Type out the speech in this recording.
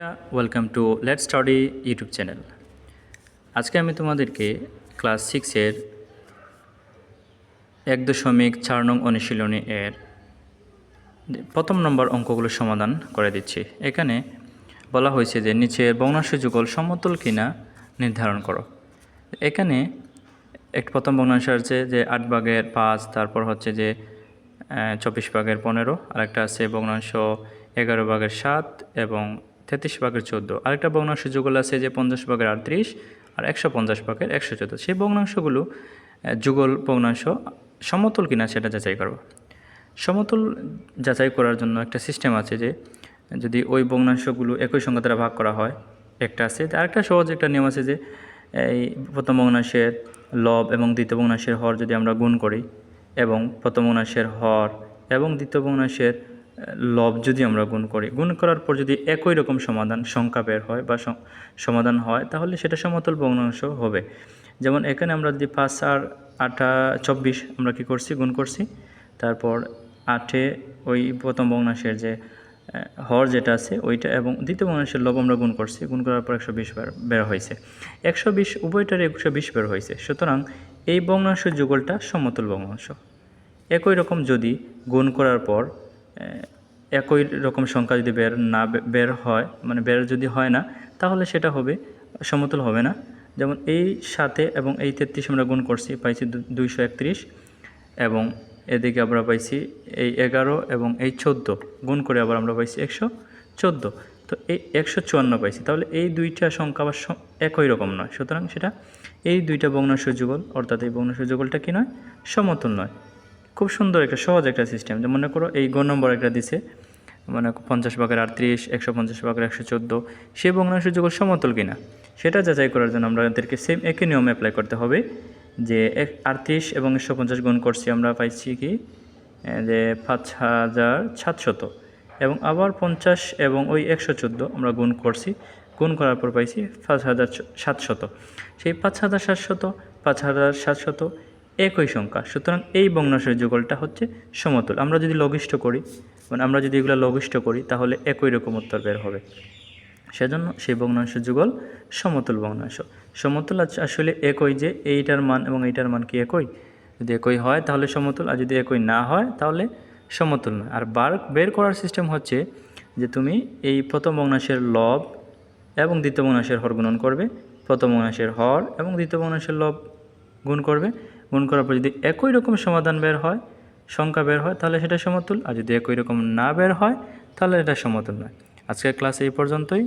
Welcome to let's study YouTube channel. আজকে আমি তোমাদেরকে ক্লাস 6-এর 1.4 নং অনুশীলনী এর প্রথম নম্বর অঙ্কগুলো সমাধান করে দিচ্ছি। এখানে বলা হয়েছে যে নিচে ভগ্নাংশ যুগল সমতল কিনা নির্ধারণ করো। এখানে প্রথম ভগ্নাংশ আছে যে 8/5, তারপর হচ্ছে যে 24/15, আরেকটা আছে ভগ্নাংশ 11/7 এবং 33/14। আরেকটা ভগ্নাংশ যুগল আছে যে 50/38 আর 150/114। সেই ভগ্নাংশগুলো যুগল ভগ্নাংশ সমতল কিনা সেটা যাচাই করব। সমতল যাচাই করার জন্য একটা সিস্টেম আছে যে যদি ওই ভগ্নাংশগুলো একই সংখ্যা দ্বারা ভাগ করা হয়, একটা আছে। আরেকটা সহজ একটা নিয়ম আছে যে এই প্রথম ভগ্নাংশের লব এবং দ্বিতীয় ভগ্নাংশের হর যদি আমরা গুণ করি এবং প্রথম ভগ্নাংশের হর এবং দ্বিতীয় ভগ্নাংশের লব যদি আমরা গুণ করার পর যদি একই রকম সংখ্যা বের হয় বা সমাধান হয়, তাহলে সেটা সমতল ভগ্নাংশ হবে। যেমন এখানে আমরা যদি 5 আর 8 24 আমরা কি করছি, গুণ করছি, তারপর 8-এ ওই প্রথম ভগ্নাংশের যে হর যেটা আছে ওইটা এবং দ্বিতীয় ভগ্নাংশের লব আমরা গুণ করছি, গুণ করার পর 120 বের হয়েছে। 120 উভয়টারে 120 বের হয়েছে। সুতরাং এই ভগ্নাংশ যুগলটা সমতল ভগ্নাংশ। একই রকম যদি গুণ করার পর একই রকম সংখ্যা যদি বের হয়, মানে বের যদি হয় না, তাহলে সেটা হবে সমতল হবে না। যেমন এই 7 এবং এই 33 আমরা গুণ করছি, পাইছি 231, এবং এদিকে আমরা পাইছি এই 11 এবং এই 14 গুণ করে আবার আমরা পাইছি 114। তো এই 154 পাইছি। তাহলে এই দুইটা সংখ্যা আবার একই রকম নয়। সুতরাং সেটা এই দুইটা ভগ্নাংশ যুগল, অর্থাৎ এই ভগ্নাংশ যুগলটা কি নয়, সমতল নয়। খুব সুন্দর একটা সহজ একটা সিস্টেম। যে মনে করো এই গ নম্বর একটা দিছে, মানে 50/38, 150/114, সেই ভগ্নাংশ যুগল সমতল কিনা সেটা যাচাই করার জন্য আমাদেরকে সেম একই নিয়ম অ্যাপ্লাই করতে হবে। যে 38 এবং 150 গুণ করছি, আমরা পাইছি কি যে 5700, এবং আবার 50 এবং ওই 114 আমরা গুণ করছি, গুণ করার পর পাইছি 5700। সেই 5700 5700 একই সংখ্যা। সুতরাং এই ভগ্নাংশের যুগলটা হচ্ছে সমতল। আমরা যদি লঘিষ্ঠ করি, মানে আমরা যদি এগুলো লঘিষ্ঠ করি, তাহলে একই রকম উত্তর বের হবে। সেজন্য সেই ভগ্নাংশ যুগল সমতল ভগ্নাংশ। সমতল আসলে একই, যে এইটার মান এবং এইটার মান কি একই। যদি একই হয় তাহলে সমতল, আর যদি একই না হয় তাহলে সমতল নয়। আর বের করার সিস্টেম হচ্ছে যে তুমি এই প্রথম ভগ্নাংশের লব এবং দ্বিতীয় ভগ্নাংশের হর গুণন করবে, প্রথম ভগ্নাংশের হর এবং দ্বিতীয় ভগ্নাংশের লব গুণ করবে। গুণ করার পর যদি একই রকম সমাধান বের হয়, সংখ্যা বের হয়, তাহলে সেটা সমতুল। আর যদি একই রকম না বের হয় তাহলে এটা সমতুল নয়। আজকের ক্লাস এই পর্যন্তই।